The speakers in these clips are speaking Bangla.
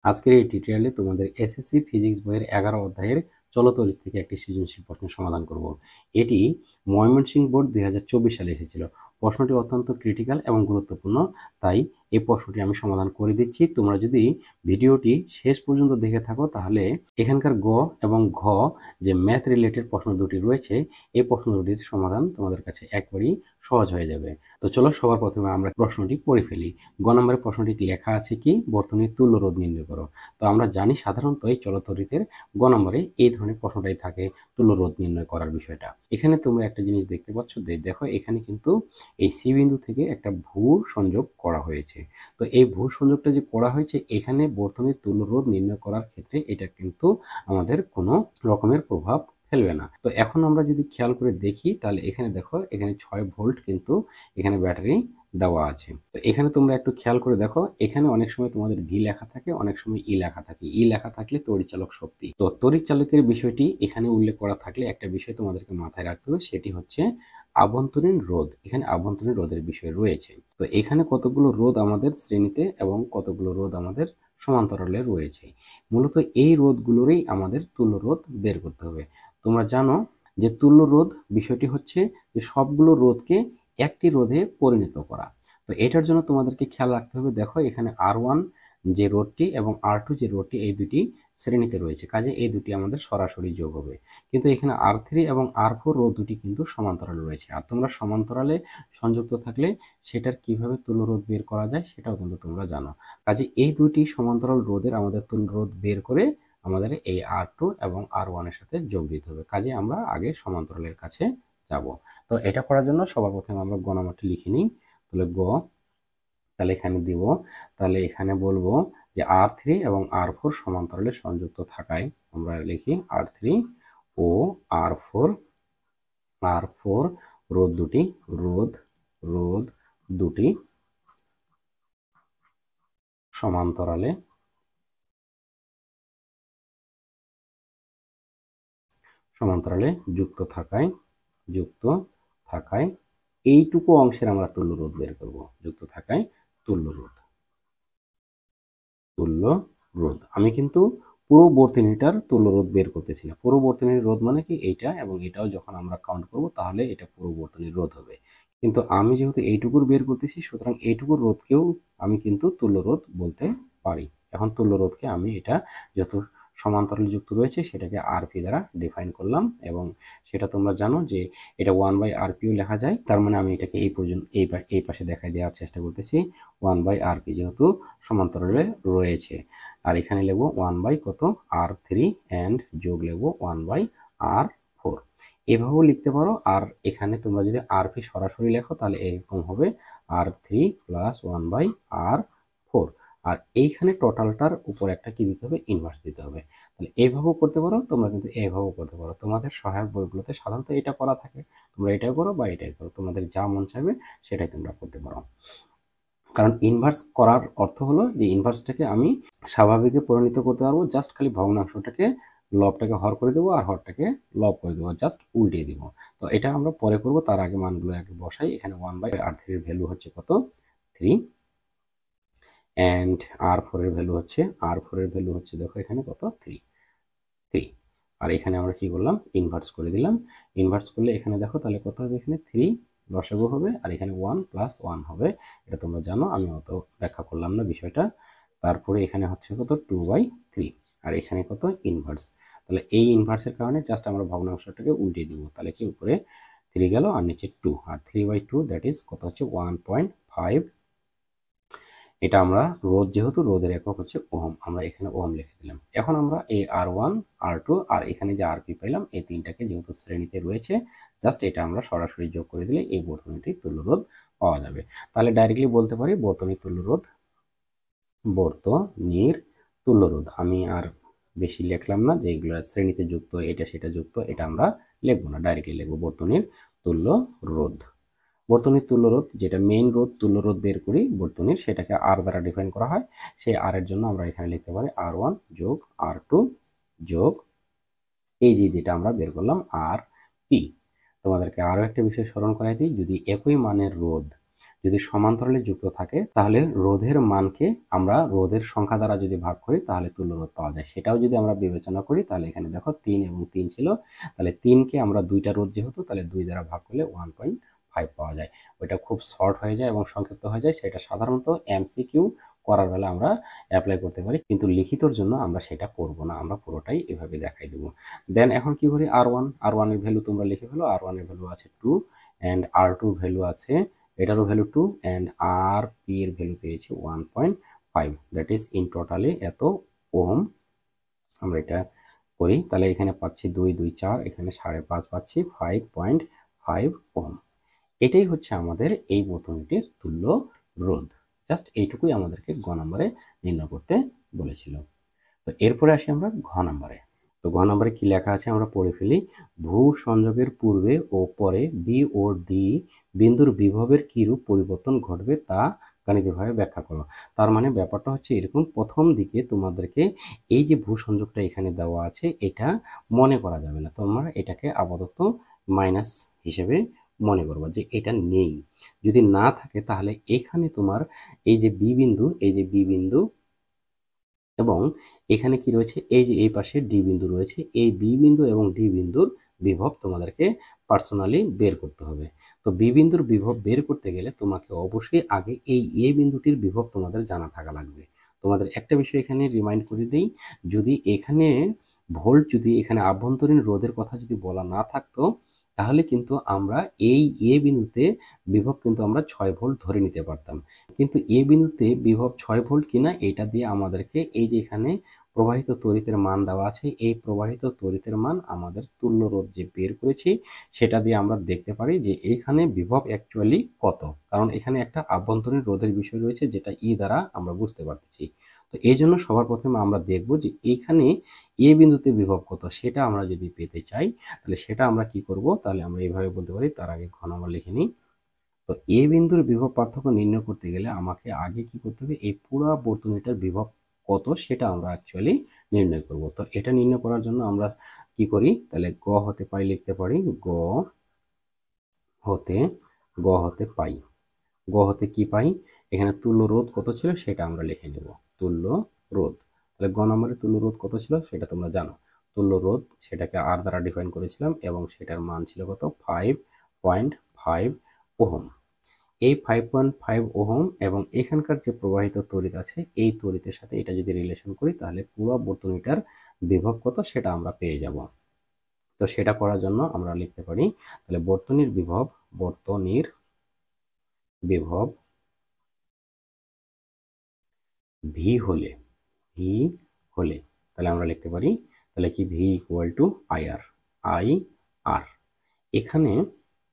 আজকের এই টিউটোরিয়ালে তোমাদের এসএসসি ফিজিক্স বইয়ের 11 অধ্যায়ের চলতরিৎ থেকে একটি সৃজনশীল প্রশ্নের সমাধান করব। এটি ময়মনসিংহ বোর্ড 2024 সালে এসেছিল। প্রশ্নটি অত্যন্ত ক্রিটিক্যাল এবং গুরুত্বপূর্ণ, তাই এই প্রশ্নটি আমি সমাধান করে দিচ্ছি। তোমরা যদি ভিডিওটি শেষ পর্যন্ত দেখে থাকো তাহলে এখানকার গ এবং ঘ যে ম্যাথ রিলেটেড প্রশ্ন দুটি রয়েছে, এই প্রশ্ন দুটির সমাধান তোমাদের কাছে একবারই সহজ হয়ে যাবে। তো চলো সবার প্রথমে আমরা প্রশ্নটি পড়ে ফেলি। গ নম্বরের প্রশ্নটি লেখা আছে কি, বর্তনীর তুল্য রোধ নির্ণয় করো। তো আমরা জানি সাধারণত এই চলতরিতের গ নম্বরে এই ধরনের প্রশ্নটাই থাকে, তুল্য রোধ নির্ণয় করার বিষয়টা। এখানে তোমরা একটা জিনিস দেখতে পাচ্ছ, দেখো এখানে কিন্তু এই সি বিন্দু থেকে একটা ভূ সংযোগ করা হয়েছে। তো এই ভূ সংযোগটা যে করা হয়েছে, এখানে বর্তনীর তুল্য রোধ নির্ণয় করার ক্ষেত্রে এটা কিন্তু আমাদের কোনো রকমের প্রভাব ফেলবে না। তো এখন আমরা যদি খেয়াল করে দেখি তাহলে এখানে দেখো, এখানে 6 ভোল্ট কিন্তু এখানে ব্যাটারি দেওয়া আছে। তো এখানে তোমরা একটু খেয়াল করে দেখো, এখানে অনেক সময় তোমাদের ভি লেখা থাকে, অনেক সময় ই লেখা থাকে। ই লেখা থাকলে তড়িৎচালক শক্তি। তো তড়িৎচালকের বিষয়টি এখানে উল্লেখ করা থাকলে একটা বিষয় তোমাদেরকে মাথায় রাখতে হবে, সেটি হচ্ছে আভ্যন্তরীণ রোধ। এখানে আভ্যন্তরীণ রোধের বিষয় রয়েছে। তো এখানে কতগুলো রোধ আমাদের শ্রেণীতে এবং কতগুলো রোধ আমাদের সমান্তরালে রয়েছে। মূলত এই রোধগুলোরই আমাদের তুল্য রোধ বের করতে হবে। তোমরা জানো যে তুল্য রোধ বিষয়টি হচ্ছে যে সবগুলো রোধকে একটি রোধে পরিণত করা। তো এটার জন্য তোমাদেরকে খেয়াল রাখতে হবে, দেখো এখানে R1 যে রোধটি এবং R2 যে রোধটি, এই দুটি শ্রেণীতে রয়েছে, কাজে এই দুটি আমাদের সরাসরি যোগ হবে। কিন্তু এখানে R3 এবং R4 রোধ দুটি কিন্তু সমান্তরালে রয়েছে। আর তোমরা সমান্তরালে সংযুক্ত থাকলে সেটার কিভাবে তুল্য রোধ বের করা যায় সেটাও কিন্তু তোমরা জানো। কাজে এই দুটি সমান্তরাল রোধের আমাদের তুল্য রোধ বের করে আমাদের এই R2 এবং R1 এর সাথে যোগ দিতে হবে। কাজে আমরা আগে সমান্তরালের কাছে যাব। তো এটা করার জন্য সবার প্রথমে আমরা গ নাম্বারটি লিখে নিই। তাহলে গ, তাহলে এখানে দিব, তাহলে এখানে বলবো যে R3 এবং R4 সমান্তরালে সংযুক্ত থাকায় আমরা লিখি R3 ও R4 রোধ দুটি সমান্তরালে যুক্ত থাকায় এইটুকু অংশের আমরা তুল্য রোধ বের করব। যুক্ত থাকায় তুল্য রোধ। আমি কিন্তু পুরো বর্তনীটার তুল্য রোধ বের করতেছি না। পুরো বর্তনীর রোধ মানে কি, এইটা এবং এটাও যখন আমরা কাউন্ট করব তাহলে এটা পুরো বর্তনীর রোধ হবে। কিন্তু আমি যেহেতু এইটুকুর বের করতেছি, সুতরাং এইটুকুর রোধকেও আমি কিন্তু তুল্য রোধ বলতে পারি। এখন তুল্য রোধকে আমি এটা যত সমান্তরালে যুক্ত রয়েছে সেটাকে আরপি দ্বারা ডিফাইন করলাম, এবং সেটা তোমরা জানো যে এটা 1/rpও লেখা যায়। তার মানে আমি এটাকে এই পর্যন্ত এই পাশে দেখাই দেওয়ার চেষ্টা করতেছি, 1/rp যেহেতু সমান্তরালে রয়েছে। আর এখানে লিখবো 1 কত R3 এন্ড যোগ লিখবো 1/R4। এভাবেও লিখতে পারো। আর এখানে তোমরা যদি আরপি সরাসরি লেখো তাহলে এরকম হবে R3 প্লাস 1/R4। আর এইখানে টোটালটার উপর একটা কি দিতে হবে, ইনভার্স দিতে হবে। তাহলে এইভাবেও করতে পারো, তোমরা কিন্তু এইভাবেও করতে পারো। তোমাদের সহায়ক বইগুলোতে সাধারণত এটা করা থাকে, তোমরা এটাও করো বা এটাই করো, তোমাদের যা মন চাইবে সেটাই তোমরা করতে পারো। কারণ ইনভার্স করার অর্থ হলো যে ইনভার্সটাকে আমি স্বাভাবিকে পরিণত করতে পারবো, জাস্ট খালি ভগ্নাংশটাকে লবটাকে হর করে দেবো আর হরটাকে লব করে দেবো, জাস্ট উল্টিয়ে দিব। তো এটা আমরা পরে করব, তার আগে মানগুলো আগে বসাই। এখানে 1/R3 এর ভ্যালু হচ্ছে কত, 3, অ্যান্ড R4 এর ভ্যালু হচ্ছে দেখো এখানে কত, 3। আর এখানে আমরা কি করলাম, ইনভার্স করে দিলাম। ইনভার্স করলে এখানে দেখো তাহলে কত হবে, এখানে 3 লসাগু হবে, আর এখানে 1 প্লাস 1 হবে। এটা তোমরা জানো, আমি অত ব্যাখ্যা করলাম না বিষয়টা। তারপরে এখানে হচ্ছে কত, 2/3, আর এখানে কত, ইনভার্স। তাহলে এই ইনভার্সের কারণে জাস্ট আমরা ভগ্নাংশটাকে উল্টে দিব। তাহলে কি, উপরে 3 গেল আর নিচে 2, আর 3/2 দ্যাট ইজ কত হচ্ছে 1.5। এটা আমরা রোধ, যেহেতু রোধের একক হচ্ছে ওহম, আমরা এখানে ওহম লিখে দিলাম। এখন আমরা এই R1 R2 আর এখানে যে আরপি পাইলাম, এই তিনটাকে যেহেতু শ্রেণীতে রয়েছে, জাস্ট এটা আমরা সরাসরি যোগ করে দিলে এই বর্তনীটির তুল্য রোধ পাওয়া যাবে। তাহলে ডাইরেক্টলি বলতে পারি বর্তনীর তুল্য রোধ। আমি আর বেশি লিখলাম না, যেগুলো শ্রেণীতে যুক্ত এটা সেটা যুক্ত, এটা আমরা লিখবো না, ডাইরেক্টলি লিখবো বর্তনীর তুল্য রোধ। বর্তনীর তুল্য রোধ, যেটা মেইন রোধ তুল্য রোধ বের করি বর্তনীর, সেটাকে আর দ্বারা ডিফাইন করা হয়। সেই আর এর জন্য আমরা এখানে লিখতে পারি R1 যোগ R2 যোগ এই যেটা আমরা বের করলাম আর পি। তোমাদেরকে আরো একটা বিষয় স্মরণ করাই দিই, যদি একই মানের রোধ যদি সমান্তরালে যুক্ত থাকে তাহলে রোধের মানকে আমরা রোধের সংখ্যা দ্বারা যদি ভাগ করি তাহলে তুল্য রোধ পাওয়া যায়। সেটাও যদি আমরা বিবেচনা করি তাহলে এখানে দেখো 3 এবং 3 ছিল, তাহলে 3কে আমরা দুইটা রোধ যেহেতু তাহলে 2 দ্বারা ভাগ করলে 1.5 পাওয়া যায়। ওইটা খুব শর্ট হয়ে যায় এবং সংক্ষিপ্ত হয়ে যায়। সেটা সাধারণত এমসিকিউ করার বেলা আমরা অ্যাপ্লাই করতে পারি, কিন্তু লিখিতর জন্য আমরা সেটা করব না, আমরা পুরোটাই এভাবে দেখাই দেবো। দেন এখন কি করি, আর ওয়ান এর ভ্যালু তোমরা লিখে ফেলো। আর1 এর ভ্যালু আছে 2 অ্যান্ড আর2 ভ্যালু আছে, এটারও ভ্যালু 2 অ্যান্ড আর পি এর ভ্যালু পেয়েছি 1.5, দ্যাট ইজ ইন টোটালি এত ওহম। আমরা এটা করি তাহলে এখানে পাচ্ছি 2 2 4, এখানে 5.5 পাচ্ছি 5.5 ওহম। এটাই হচ্ছে আমাদের এই বর্তনীটির তুল্য রোধ। জাস্ট এইটুকুই আমাদেরকে গ নম্বরে নির্ণয় করতে বলেছিল। তো এরপরে আসি আমরা ঘ নম্বরে। তো ঘ নম্বরে কি লেখা আছে আমরা পড়ে ফেলি। ভূ সংযোগের পূর্বে ও পরে বি ও ডি বিন্দুর বিভবের কিরূপ পরিবর্তন ঘটবে তা গাণিতিকভাবে ব্যাখ্যা করো। তার মানে ব্যাপারটা হচ্ছে এরকম, প্রথম দিকে তোমাদেরকে এই যে ভূ সংযোগটা এখানে দেওয়া আছে এটা মনে করা যাবে না, তোমরা এটাকে আপাতত মাইনাস হিসেবে মনে করবা যে এটা নেই। যদি না থাকে তাহলে এখানে তোমার এই যে বি বিন্দু, এই যে বি বিন্দু এবং এখানে কি রয়েছে, এই যে এই পাশে ডি বিন্দু রয়েছে, এই বি বিন্দু এবং ডি বিন্দুর বিভব তোমাদেরকে পার্সোনালি বের করতে হবে। তো বি বিন্দুর বিভব বের করতে গেলে তোমাকে অবশ্যই আগে এই এ বিন্দুটির বিভব তোমাদের জানা থাকা লাগবে। তোমাদের একটা বিষয় এখানে রিমাইন্ড করে দিই, যদি এখানে ভোল্ট, যদি এখানে আভ্যন্তরীণ রোধের কথা যদি বলা না থাকতো তাহলে কিন্তু আমরা এই এ বিন্দুতে বিভব কিন্তু আমরা 6 ভোল্ট ধরে নিতে পারতাম, কিন্তু এ বিন্দুতে বিভব 6 ভোল্ট কিনা এটা দিয়ে আমাদেরকে এই যে এখানে প্রবাহিত তড়িতের মান দেওয়া আছে, এই প্রবাহিত তড়িতের মান আমাদের তুল্য রোধ যে বের করেছি সেটা দিয়ে আমরা দেখতে পারি যে এইখানে বিভব অ্যাকচুয়ালি কত, কারণ এখানে একটা আভ্যন্তরীণ রোধের বিষয় রয়েছে যেটা ই দ্বারা আমরা বুঝতে পারতেছি। তো এই জন্য সবার প্রথমে আমরা দেখব যে এইখানে এ বিন্দুতে বিভব কত, সেটা আমরা যদি পেতে চাই তাহলে সেটা আমরা কি করব, তাহলে আমরা এইভাবে বলতে পারি। তার আগে ঘ নম্বর লিখে নিই। তো এ বিন্দুর বিভব পার্থক্য নির্ণয় করতে গেলে আমাকে আগে কি করতে হবে, এই পুরো বর্তনীটার বিভব কত সেটা আমরা অ্যাকচুয়ালি নির্ণয় করব। তো এটা নির্ণয় করার জন্য আমরা কি করি, তাহলে গ হতে পাই লিখতে পারি, হতে গ হতে পাই, গ হতে কি পাই, এখানে তুল্য রোধ কত ছিল সেটা আমরা লিখে নেব, তুল্য রোধ। তাহলে গ নম্বরের তুল্য রোধ কত ছিল সেটা তোমরা জানো, তুল্য রোধ সেটাকে আর দ্বারা ডিফাইন করেছিলাম এবং সেটার মান ছিল কত, 5.5 ওহম। এই 5.5 ওহম এবং এখানকার যে প্রবাহিত তড়িৎ আছে এই তড়িতের সাথে এটা যদি রিলেশন করি তাহলে পুরো বর্তনীটার বিভব কত সেটা আমরা পেয়ে যাব। তো সেটা করার জন্য আমরা লিখতে পারি তাহলে বর্তনীর বিভব, বর্তনীর বিভব ভি হলে, ভি হলে তাহলে আমরা লিখতে পারি তাহলে কি, V equal to IR, I R. এখানে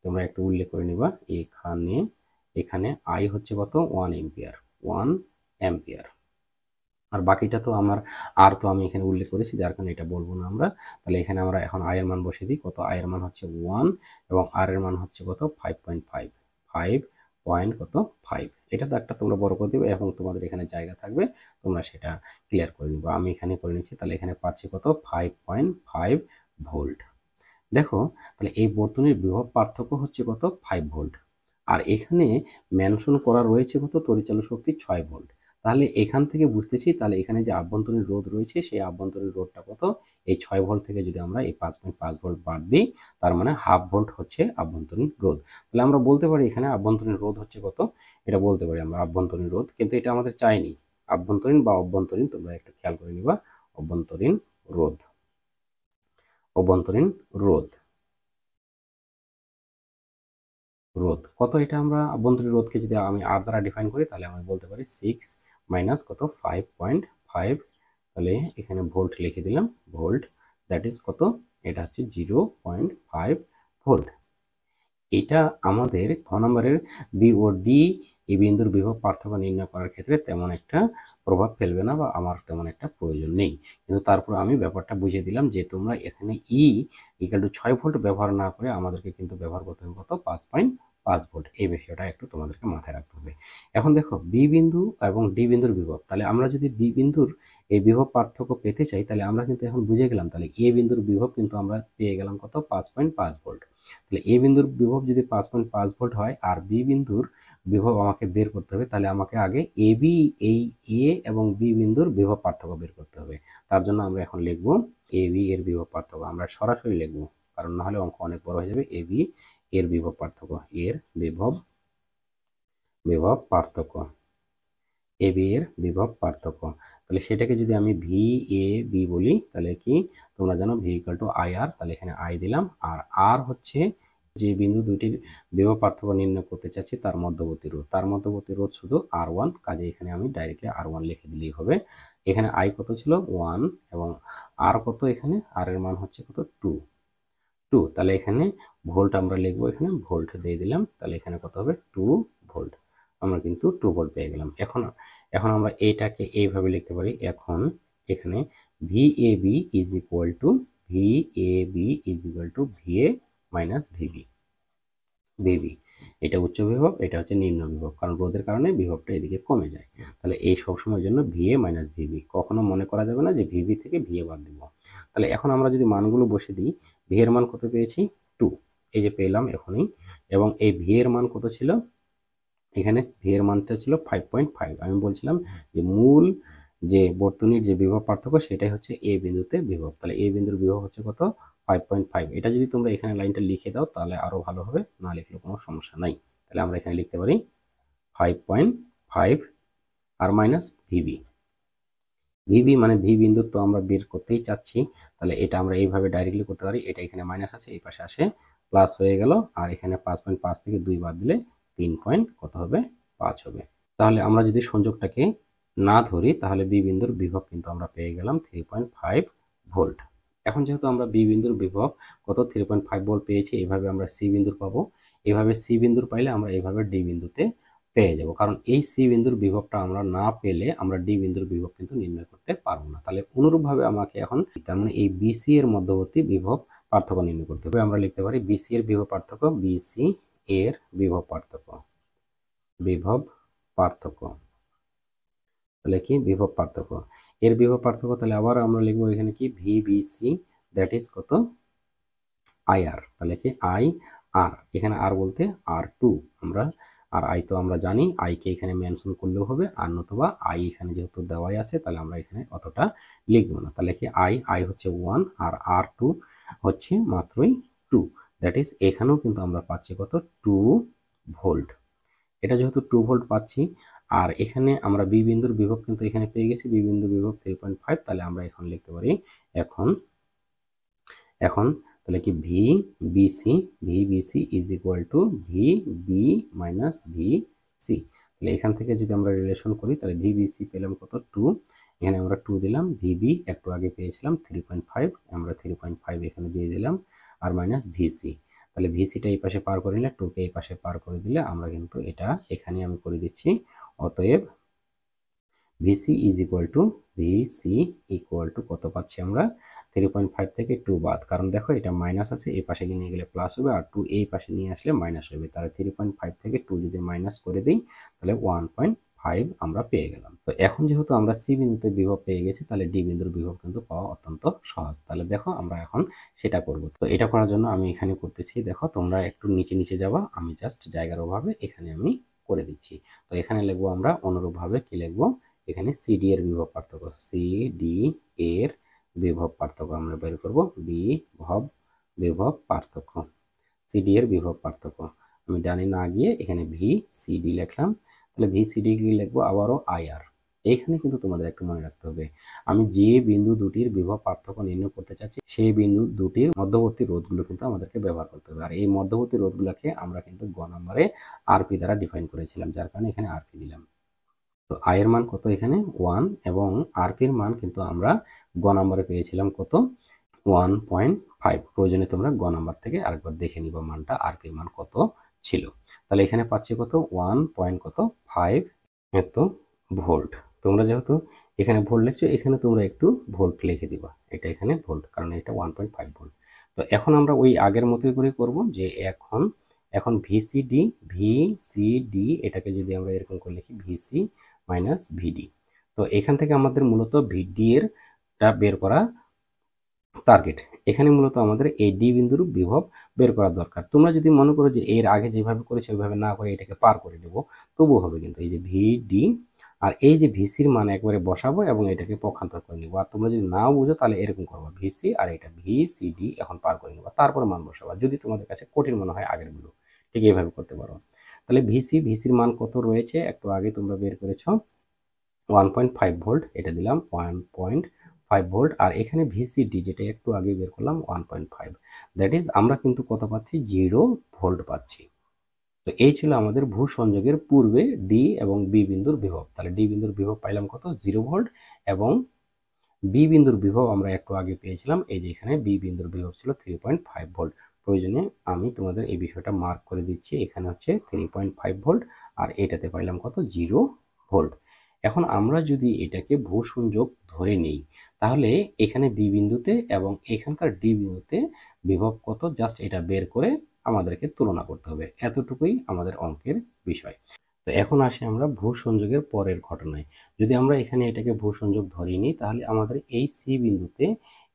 তোমরা একটু উল্লেখ করে নিবা, এখানে এখানে আই হচ্ছে কত, 1 এম্পিয়ার, 1 অ্যাম্পিয়ার। আর বাকিটা তো আমার আর তো আমি এখানে উল্লেখ করেছি যার কারণে এটা বলবো না আমরা। তাহলে এখানে আমরা এখন আই এর মান বসিয়ে দিই, কত আই এর মান হচ্ছে 1 এবং আর এর মান হচ্ছে কত 5.5, 5 পয়েন্ট কত 5। এটা তো একটা তোমরা বড় করে দিবে এবং তোমাদের এখানে জায়গা থাকবে, তোমরা সেটা ক্লিয়ার করে নিবে। আমি এখানে করে নিচ্ছি, তাহলে এখানে পাচ্ছি কত 5.5 ভোল্ট। দেখো তাহলে এই বর্তনীর বিভব পার্থক্য হচ্ছে কত 5 ভোল্ট, আর এখানে মেনশন করা রয়েছে কত তড়িৎচালক শক্তি 6 ভোল্ট। তাহলে এখান থেকে বুঝতেছি তাহলে এখানে যে আভ্যন্তরীণ রোধ রয়েছে সেই আভ্যন্তরীণ রোধটা কত, এই 6 ভোল্ট থেকে যদি আমরা এই 5.5 ভোল্ট বাদ দিই তার মানে হাফ ভোল্ট হচ্ছে আভ্যন্তরীণ রোধ। তাহলে আমরা বলতে পারি এখানে আভ্যন্তরীণ রোধ হচ্ছে কত, এটা বলতে পারি আমরা আভ্যন্তরীণ রোধ, কিন্তু এটা আমাদের চাইনি। আভ্যন্তরীণ বা অভ্যন্তরীণ তোমরা একটু খেয়াল করে নিবা, অভ্যন্তরীণ রোধ, অভ্যন্তরীণ রোধ, রোধ কত, এটা আমরা অভ্যন্তরীণ রোধকে যদি আমি আর দ্বারা ডিফাইন করি তাহলে আমি বলতে পারি 6 মাইনাস কত 5.5, তাহলে এখানে ভোল্ট লিখে দিলাম, ভোল্ট দ্যাট ইজ কত, এটা হচ্ছে 0.5 ভোল্ট। এটা আমাদের খ নম্বরের বি ও ডি এই বিন্দুর বিভব পার্থক্য নির্ণয় করার ক্ষেত্রে তেমন একটা প্রভাব ফেলবে না বা আমার তেমন একটা প্রয়োজন নেই, কিন্তু তারপর আমি ব্যাপারটা বুঝিয়ে দিলাম যে তোমরা এখানে ই ইকুয়াল টু 6 ভোল্ট ব্যবহার না করে আমাদেরকে কিন্তু ব্যবহার করতে হবে কত 5.5 ভোল্ট। এই বিষয়টা একটু তোমাদেরকে মাথায় রাখতে হবে। এখন দেখো বি বিন্দু এবং ডি বিন্দুর বিভব, তাহলে আমরা যদি বি বিন্দুর এই বিভব পার্থক্য পেতে চাই তাহলে আমরা কিন্তু এখন বুঝে গেলাম, তাহলে এ বিন্দুর বিভব কিন্তু আমরা পেয়ে গেলাম কত 5.5 ভোল্ট। তাহলে এ বিন্দুর বিভব যদি 5.5 ভোল্ট হয় আর বি বিন্দুর বিভব আমাকে বের করতে হবে, তাহলে আমাকে আগে এ বি, এই এ এবং বি বিন্দুর বিভব পার্থক্য বের করতে হবে। তার জন্য আমরা এখন লিখব এ বি এর বিভব পার্থক্য, আমরা সরাসরি লিখব, কারণ না হলে অঙ্ক অনেক বড় হয়ে যাবে। এ বি এর বিভব পার্থক্য, এর বিভব পার্থক্য, এ বি এর বিভব পার্থক্য। তাহলে সেটাকে যদি আমি ভি এ বি বলি, তাহলে কি তোমরা জানো ভি ইকুয়াল টু আই আর, তাহলে এখানে আই দিলাম, আর আর হচ্ছে যে বিন্দু দুইটির বিভব পার্থক্য নির্ণয় করতে চাচ্ছি তার মধ্যবর্তী রোধ, তার মধ্যবর্তী রোধ শুধু আর ওয়ান, কাজে এখানে আমি ডাইরেক্টলি আর ওয়ান লিখে দিলেই হবে। এখানে আই কত ছিল 1 এবং আর কত, এখানে আর এর মান হচ্ছে কত 2, তাহলে এখানে ভোল্ট আমরা লিখবো, এখানে ভোল্ট দিয়ে দিলাম, তাহলে এখানে কত হবে 2 ভোল্ট, আমরা কিন্তু 2 ভোল্ট পেয়ে গেলাম। এখন এখন আমরা এটাকে এইভাবে লিখতে পারি, এখন এখানে V A B is equal to VA minus VB, এটা উচ্চ বিভব, এটা হচ্ছে নিম্ন বিভব, কারণ রোধের কারণে বিভবটা এদিকে কমে যায়। তাহলে এই সবসময়ের জন্য ভিএ মাইনাস ভিবি, কখনো মনে করা যাবে না যে ভিবি থেকে ভিএ বাদ দিব। তাহলে এখন আমরা যদি মানগুলো বসে দিই, ভি এর মান কত পেয়েছি 2, এই যে পেলাম এখনই, এবং এই ভি এর মান কত ছিল, এখানে ভি এর মানটা ছিল 5.5। আমি বলছিলাম যে মূল যে বর্তনীর যে বিভব পার্থক্য সেটাই হচ্ছে এ বিন্দুতে বিভব, তাহলে এ বিন্দুর বিভব হচ্ছে কত 5.5। এটা যদি তোমরা এখানে লাইনটা লিখে দাও তাহলে আরো ভালো হবে, না লিখলেও কোনো সমস্যা নাই। তাহলে আমরা এখানে লিখতে পারি 5.5 আর মাইনাস ভিবি মানে ভি বিন্দু তো আমরা বের করতেই চাচ্ছি, তাহলে এটা আমরা এইভাবে ডাইরেক্টলি করতে পারি, এটা এখানে মাইনাস আছে, এই পাশে আসে প্লাস হয়ে গেল, আর এখানে 5.5 থেকে 2 বাদ দিলে 3 পয়েন্ট কত হবে 5 হবে। তাহলে আমরা যদি সংযোগটাকে না ধরি তাহলে বি বিন্দুর বিভব কিন্তু আমরা পেয়ে গেলাম 3.5 ভোল্ট। এখন যেহেতু আমরা বি বিন্দুর বিভব কত 3.5 ভোল্ট পেয়েছি, এভাবে আমরা সি বিন্দুর পাবো, এভাবে সি বিন্দুর পাইলে আমরা এইভাবে ডি বিন্দুতে পেয়ে যাব, কারণ এই সি বিন্দুর বিভবটা আমরা না পেলে আমরা ডি বিন্দুর বিভব কিন্তু নির্ণয় করতে পারবো না। তাহলে অনুরূপভাবে আমাকে এখন তার মানে এই বিসি এর মধ্যবর্তী বিভব পার্থক্য নির্ণয় করতে হবে। আমরা লিখতে পারি বিসি এর বিভব পার্থক্য, বিসি এর বিভব পার্থক্য, তাহলে কি বিভব পার্থক্য, এর বিভব পার্থক্য, তাহলে আবার আমরা লিখবো এখানে কি ভিবিসি দ্যাট ইজ কত আই আর, তাহলে কি আই আর, এখানে আর বলতে আর টু, আমরা আর আই তো আমরা জানি, আই কে এখানে মেনশন করলেও হবে, আর নতুবা আই এখানে যেহেতু দেওয়াই আছে তাহলে আমরা এখানে অতটা লিখবো না। তাহলে কি আই হচ্ছে 1 আর আর টু হচ্ছে মাত্রই 2, দ্যাট ইজ এখানেও কিন্তু আমরা পাচ্ছি কত 2 ভোল্ট। এটা যেহেতু 2 ভোল্ট পাচ্ছি, আর এখানে আমরা বি বিন্দুর বিভব কিন্তু এখানে পেয়ে গেছি, বি বিন্দুর বিভব 3.5, তাহলে আমরা এখন লিখতে পারি এখন তাহলে কি V BC is equal to V B minus V C. তাহলে এখান থেকে যদি আমরা রিলেশন করি তাহলে ভি বিসি পেলাম কত 2, এখানে আমরা 2 দিলাম, ভিবি একটু আগে পেয়েছিলাম 3.5, আমরা 3.5 এখানে দিয়ে দিলাম, আর মাইনাস ভিসি, তাহলে ভিসিটা এই পাশে পার করে নিলে 2 কে এই পাশে পার করে দিলে আমরা কিন্তু এটা এখানে আমি করে দিচ্ছি। অতএব ভিসি ইজ ইকুয়াল টু কত পাচ্ছি আমরা 3.5 থেকে 2 বাদ, কারণ দেখো এটা মাইনাস আছে, এই পাশে নিয়ে গেলে প্লাস হবে, আর 2 এই পাশে নিয়ে আসলে মাইনাস হবে, তাহলে 3.5 থেকে 2 যদি মাইনাস করে দিই তাহলে 1.5 আমরা পেয়ে গেলাম। তো এখন যেহেতু আমরা সি বিন্দুতে বিভব পেয়ে গেছি তাহলে ডি বিন্দুর বিভব কিন্তু পাওয়া অত্যন্ত সহজ। তাহলে দেখো আমরা এখন সেটা করব। তো এটা করার জন্য আমি এখানে করতেছি, দেখো তোমরা একটু নিচে যাবা, আমি জাস্ট জায়গার অভাবে এখানে আমি করে দিচ্ছি। তো এখানে লিখবো আমরা অনুরূপভাবে কি লিখবো, এখানে সিডি এর বিভব পার্থক্য, সিডি এর বিভব পার্থক্য আমরা বের করব, বিভব পার্থক্য, সিডি এর বিভব পার্থক্য, আমি ডানে না গিয়ে এখানে ভি সিডি লিখলাম, তাহলে ভি সিডি কি লিখবো আবারও আইআর। এইখানে কিন্তু তোমাদের একটু মনে রাখতে হবে, আমি যে বিন্দু দুটির বিভব পার্থক্য নির্ণয় করতে চাচ্ছি সেই বিন্দু দুটির মধ্যবর্তী রোধগুলো কিন্তু আমাদেরকে ব্যবহার করতে হবে, আর এই মধ্যবর্তী রোধগুলোকে আমরা কিন্তু গ নম্বরে আরপি দ্বারা ডিফাইন করেছিলাম, যার কারণে এখানে আরপি দিলাম। তো আই এর মান কত এখানে 1, এবং আরপির মান কিন্তু আমরা গ নম্বরে পেয়েছিলাম কত 1.5। প্রয়োজনে তোমরা গ নাম্বার থেকে আরেকবার দেখে নিবা মানটা, আরপির মান কত ছিল। তাহলে এখানে পাচ্ছি কত 1.5 এত ভোল্ট। তোমরা যেহেতু এখানে ভোল্ট লিখছো এখানে তোমরা একটু ভোল্ট লিখে দিবা, এটা এখানে ভোল্ট, কারণ এটা 1.5 ভোল্ট। তো এখন আমরা ওই আগের মতোই করে করব, যে এখন ভিসিডি এটাকে যদি আমরা এরকম করে লিখি ভিসি মাইনাস ভিডি, তো এখান থেকে আমাদের মূলত ভিডি এর বের করা টার্গেট। এখানে মূলত আমাদের এই ডি বিন্দুর বিভব বের করার দরকার। তোমরা যদি মনে করো যে এর আগে যেভাবে করেছি ওইভাবে না করে এটাকে পার করে নেব, তবুও হবে। কিন্তু এই যে ভিডি আর এই যে ভিসির মান একবারে বসাবো এবং এটাকে পক্ষান্তর করে নিব। আর তোমরা যদি নাও বুঝো তাহলে এরকম করবো, ভিসি আর এটা ভিসিডি এখন পার করে নেবো, তারপরে মান বসাবো। যদি তোমাদের কাছে কঠিন মনে হয় আগেরগুলো, ঠিক এইভাবে করতে পারো। তাহলে ভিসির মান কত রয়েছে একটু আগে তোমরা বের করেছো, 1.5 ভোল্ট, এটা দিলাম 1.5 ভোল্ট। আর এখানে ভিসিডি যেটা একটু আগে বের করলাম 1.5, দ্যাট ইজ আমরা কিন্তু কত পাচ্ছি, 0 ভোল্ট পাচ্ছি। তো এই ছিল আমাদের ভূ সংযোগের পূর্বে ডি এবং বি বিন্দুর বিভব। তাহলে ডি বিন্দুর বিভব পাইলাম কত, 0 ভোল্ট, এবং বি বিন্দুর বিভব আমরা একটু আগে পেয়েছিলাম, এই যে এখানে বি বিন্দুর বিভব ছিল 3.5 ভোল্ট। প্রয়োজনে আমি তোমাদের এই বিষয়টা মার্ক করে দিচ্ছি, এখানে হচ্ছে 3.5 ভোল্ট, আর এটাতে পাইলাম কত, 0 ভোল্ট। এখন আমরা যদি এটাকে ভূ সংযোগ ধরে নিই, তাহলে এখানে বি বিন্দুতে এবং এখানকার ডি বিন্দুতে বিভব কত, জাস্ট এটা বের করে আমাদেরকে তুলনা করতে হবে। এতটুকুই আমাদের অঙ্কের বিষয়। তো এখন আসি আমরা ভূ সংযোগের পরের ঘটনায়। যদি আমরা এখানে এটাকে ভূ সংযোগ ধরে নিই, তাহলে আমাদের এই সি বিন্দুতে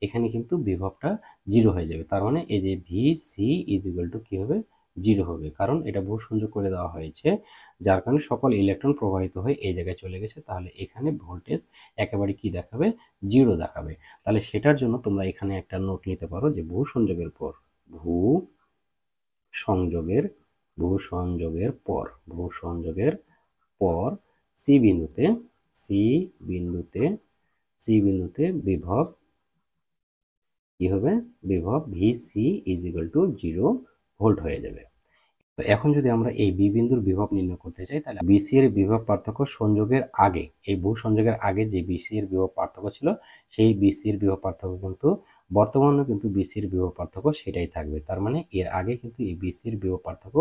এখানে কিন্তু বিভবটা 0 হয়ে যাবে। তার মানে এই যে V C is equal to কি হবে, 0 হবে, কারণ এটা ভূ সংযোগ করে দেওয়া হয়েছে, যার কারণে সকল ইলেকট্রন প্রবাহিত হয়ে এই জায়গায় চলে গেছে। তাহলে এখানে ভোল্টেজ একেবারে কি দেখাবে, 0 দেখাবে। তাহলে সেটার জন্য তোমরা এখানে একটা নোট নিতে পারো যে ভূ সংযোগের পর, ভূ সংযোগের ভূ সংযোগের পর সি বিন্দুতে বিভব কি হবে, বিভব VC is equal two 0 volt হয়ে যাবে। তো এখন যদি আমরা এই বি বিন্দুর বিভব নির্ণয় করতে চাই, তাহলে বিসি এর বিভব পার্থক্য সংযোগের আগে, এই ভূ সংযোগের আগে যে বিসি এর বিভব পার্থক্য ছিল, সেই বিসি এর বিভব পার্থক্য কিন্তু বর্তমানে কিন্তু বিসি এর বিভব পার্থক্য সেটাই থাকবে। তার মানে এর আগে কিন্তু এই বিসি এর বিভব পার্থক্য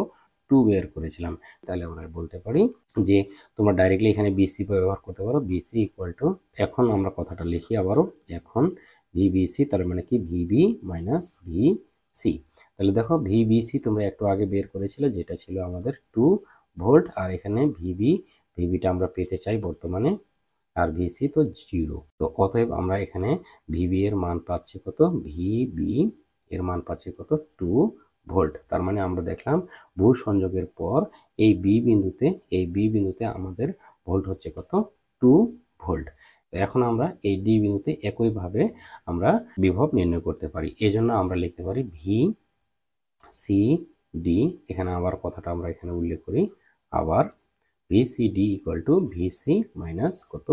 2 বের করেছিলাম। তাহলে আমরা বলতে পারি যে তোমরা ডাইরেক্টলি এখানে বিসি ব্যবহার করতে পারো, বিসি ইকুয়াল টু, এখন আমরা কথাটা লিখি আবারও, এখন ভিবিসি, তার মানে কি ভিবি মাইনাস ভিসি। তাহলে দেখো ভিবিসি তোমরা একটু আগে বের করেছিলে, যেটা ছিল আমাদের 2 ভোল্ট, আর এখানে ভিবিটা আমরা পেতে চাই বর্তমানে, আর ভিসি তো 0। তো অতএব আমরা এখানে ভিবি এর মান পাচ্ছি কত, ভিবি এর মান পাচ্ছি কত, 2 ভোল্ট। তার মানে আমরা দেখলাম ভূ সংযোগের পর এই বি বিন্দুতে আমাদের ভোল্ট হচ্ছে কত, 2 ভোল্ট। তো এখন আমরা এই ডি বিন্দুতে একইভাবে আমরা বিভব নির্ণয় করতে পারি। এজন্য আমরা লিখতে পারি ভি সি ডি, এখানে আবার কথাটা আমরা এখানে উল্লেখ করি, আবার VCD equal to VC minus কত,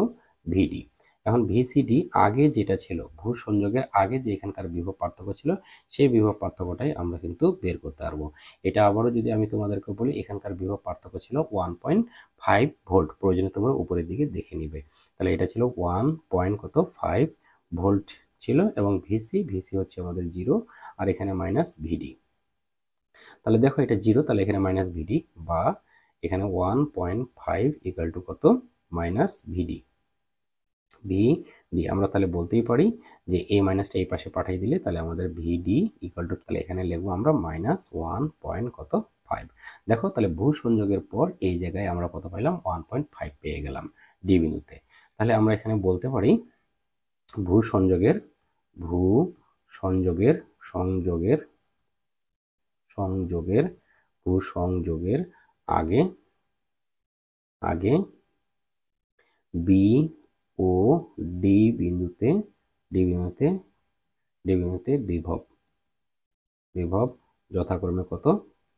ভিডি। এখন ভিসিডি আগে যেটা ছিল, ভূ সংযোগের আগে যে এখানকার বিভব পার্থক্য ছিল, সেই বিভব পার্থক্যটাই আমরা কিন্তু বের করতে পারবো। এটা আবারও যদি আমি তোমাদেরকে বলি, এখানকার বিভব পার্থক্য ছিল 1.5 ভোল্ট, প্রয়োজনে তোমরা উপরের দিকে দেখে নিবে। তাহলে এটা ছিল 1.5 ভোল্ট ছিল, এবং ভিসি হচ্ছে আমাদের 0, আর এখানে মাইনাস ভিডি। তাহলে দেখো এটা 0, তাহলে এখানে মাইনাস ভিডি, বা এখানে 1.5 ইকুয়াল টু কত, মাইনাস ভিডি। আমরা তাহলে বলতেই পারি যে এই মাইনাসটা এই পাশে পাঠিয়ে দিলে তাহলে আমাদের ভিডি ইকুয়াল টু, তাহলে এখানে লিখবো আমরা মাইনাস 1.5। দেখো তাহলে ভূ সংযোগের পর এই জায়গায় আমরা কত পাইলাম, 1.5 পেয়ে গেলাম ডি বিন্দুতে। তাহলে আমরা এখানে বলতে পারি ভূ সংযোগের ভূ সংযোগের আগে বি ও ডি বিন্দুতে বিভব যথাক্রমে কত,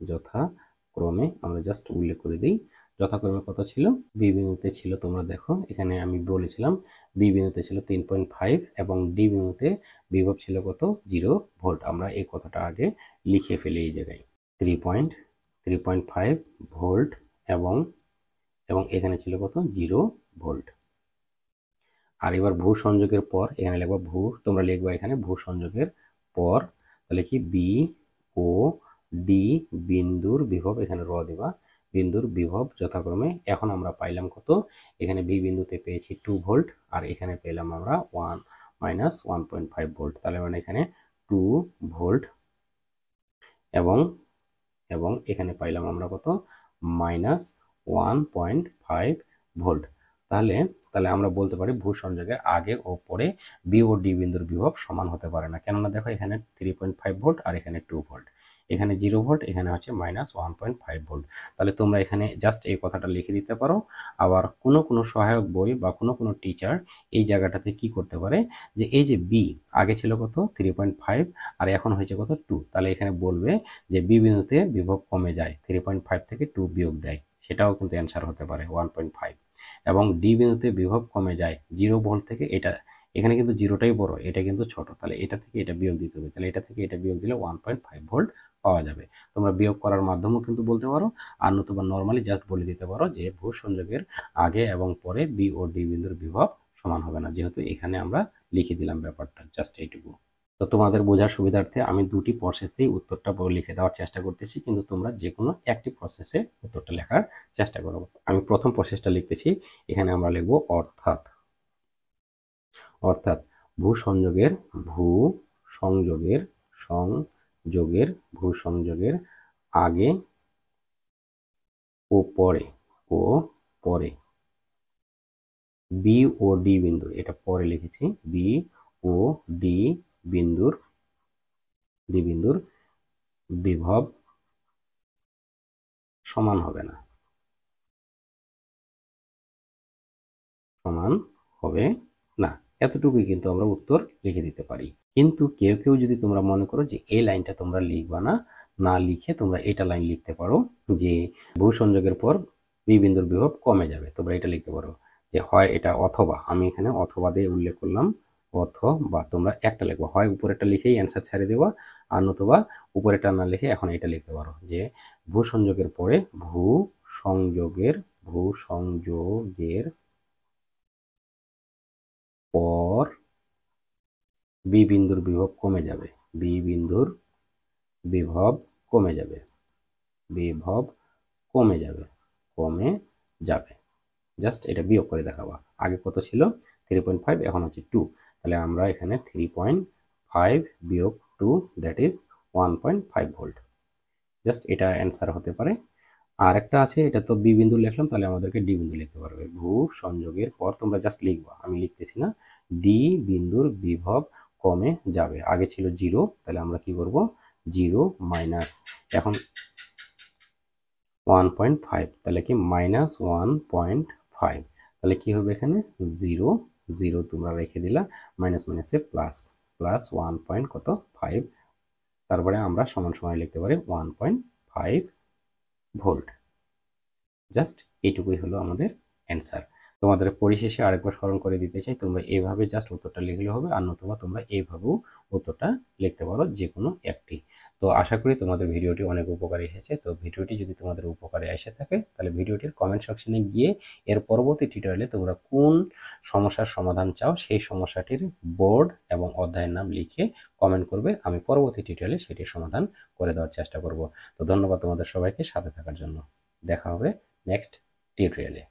যথাক্রমে আমরা জাস্ট উল্লেখ করে দিই, যথাক্রমে কত ছিল, বি বিন্দুতে ছিল, তোমরা দেখো এখানে আমি বলেছিলাম বি বিন্দুতে ছিল 3.5 এবং ডি বিন্দুতে বিভব ছিল কত, 0 ভোল্ট। আমরা এই কথাটা আগে লিখে ফেলি এই জায়গায়, 3.5 ভোল্ট, এবং এখানে ছিল কত, 0 ভোল্ট। আর এবার ভূ সংযোগের পর এখানে লিখবা তোমরা লিখবা এখানে ভূ সংযোগের পর, তাহলে কি বি ও ডি বিন্দুর বিভব, এখানে র দিবা, বিন্দুর বিভব যথাক্রমে, এখন আমরা পাইলাম কত, এখানে বি বিন্দুতে পেয়েছি 2 ভোল্ট, আর এখানে পেলাম আমরা 1.5 ভোল্ট। তাহলে মানে এখানে 2 ভোল্ট, এবং এখানে পাইলাম আমরা কত, মাইনাস 1.5 ভোল্ট। তাহলে আমরা বলতে পারি ভূ সংযোগের আগে ও পরে বি ও ডি বিন্দুর বিভব সমান হতে পারে না, কেননা দেখো এখানে 3.5 ভোল্ট আর এখানে 2 ভোল্ট। এখানে 0 ভোল্ট, এখানে হচ্ছে -1.5 ভোল্ট। তাহলে তোমরা এখানে জাস্ট এই কথাটা লিখে দিতে পারো। আবার কোনো সহায়ক বই বা কোনো টিচার এই জায়গাটাতে কি করতে পারে, যে এই যে বি আগে ছিল কত 3.5 আর এখন হয়েছে কত 2, তাহলে এখানে বলবে যে বি বিন্দুতে বিভব কমে যায়, 3.5 থেকে 2 বিয়োগ দেয়, সেটাও কিন্তু অ্যান্সার হতে পারে 1.5। এবং ডি বিন্দুতে বিভব কমে যায় 0 ভোল্ট থেকে, এটা এখানে কিন্তু জিরোটাই বড়, এটা কিন্তু ছোট, তাহলে এটা থেকে এটা বিয়োগ দিতে হবে, তাহলে এটা থেকে এটা বিয়োগ দিলে 1.5 ভোল্ট পাওয়া যাবে। তোমরা বিয়োগ করার মাধ্যমেও কিন্তু বলতে পারো, আর নতুবা নর্মালি জাস্ট বলে দিতে পারো যে ভূ সংযোগের আগে এবং পরে বি ও ডি বিন্দুর বিভব সমান হবে না, যেহেতু এখানে আমরা লিখে দিলাম ব্যাপারটা, জাস্ট এইটুকু। তো তোমাদের বোঝার সুবিধার্থে আমি দুটি প্রসেসেই উত্তরটা লিখে দেওয়ার চেষ্টা করতেছি, কিন্তু তোমরা যে কোনো একটি প্রসেসে উত্তরটা লেখার চেষ্টা করো। আমি প্রথম প্রসেসটা লিখতেছি, এখানে আমরা লিখব অর্থাৎ। অর্থাৎ ভূ সংযোগের আগে ও পরে বি ও ডি বিন্দু, এটা পরে লিখেছি, বি ও ডি বিন্দুর বিভব সমান হবে না, এতটুকুই কিন্তু আমরা উত্তর লিখে দিতে পারি। কিন্তু কেউ যদি তোমরা মনে করো যে এই লাইনটা তোমরা লিখবা না লিখে তোমরা এটা লাইন লিখতে পারো, যে ভূ সংযোগের পর বি বিন্দুর বিভব কমে যাবে, তোমরা এটা লিখতে পারো যে হয় এটা অথবা, আমি এখানে অথবা দিয়ে উল্লেখ করলাম, অথবা তোমরা একটা লিখবো, হয় উপরেরটা লিখেই অ্যান্সার ছেড়ে দেওয়া, আর নতুবা উপরেরটা না লিখে এখন এটা লিখতে পারো যে ভূ সংযোগের পরে ভূ সংযোগের পর বি বিন্দুর বিভব কমে যাবে, কমে যাবে। জাস্ট এটা বিয়োগ করে দেখাবো, আগে কত ছিল 3.5, এখন হচ্ছে 2, তাহলে আমরা এখানে 3.5 বিয়োগ 2 দ্যাট ইজ 1.5 ভোল্ট। জাস্ট এটা অ্যান্সার হতে পারে। আর একটা আছে, এটা তো বি বিন্দু লিখলাম, তাহলে আমাদেরকে ডি বিন্দু লিখতে পারবে। ভূ সংযোগের পর তোমরা জাস্ট লিখবা, আমি লিখতেছি না, ডি বিন্দুর বিভব কমে যাবে, আগে ছিল 0, তাহলে আমরা কি করব 0 মাইনাস এখন 1.5, তাহলে কি -1.5, তাহলে কি হবে এখানে 0 তোমরা রেখে দিলা, মাইনাস মাইনাসে প্লাস 1.5, তারপরে আমরা সমান লিখতে পারি 1.5 ভোল্ট। জাস্ট এইটুকুই হলো আমাদের অ্যান্সার। তোমাদের পরিশেষে আরেকবার স্মরণ করে দিতে চাই, তোমরা এইভাবে জাস্ট উত্তরটা লিখলে হবে, আর নতুবা তোমরা এইভাবেও উত্তরটা লিখতে পারো, যে কোনো একটি। তো আশা করি তোমাদের ভিডিওটি অনেক উপকারী এসেছে। তো ভিডিওটি যদি তোমাদের উপকারে এসে থাকে, তাহলে ভিডিওটির কমেন্ট সেকশনে গিয়ে এর পরবর্তী টিউটোরিয়ালে তোমরা কোন সমস্যার সমাধান চাও সেই সমস্যাটির বোর্ড এবং অধ্যায়ের নাম লিখে কমেন্ট করবে, আমি পরবর্তী টিউটোরিয়ালে সেটির সমাধান করে দেওয়ার চেষ্টা করব। তো ধন্যবাদ তোমাদের সবাইকে সাথে থাকার জন্য। দেখা হবে নেক্সট টিউটোরিয়ালে।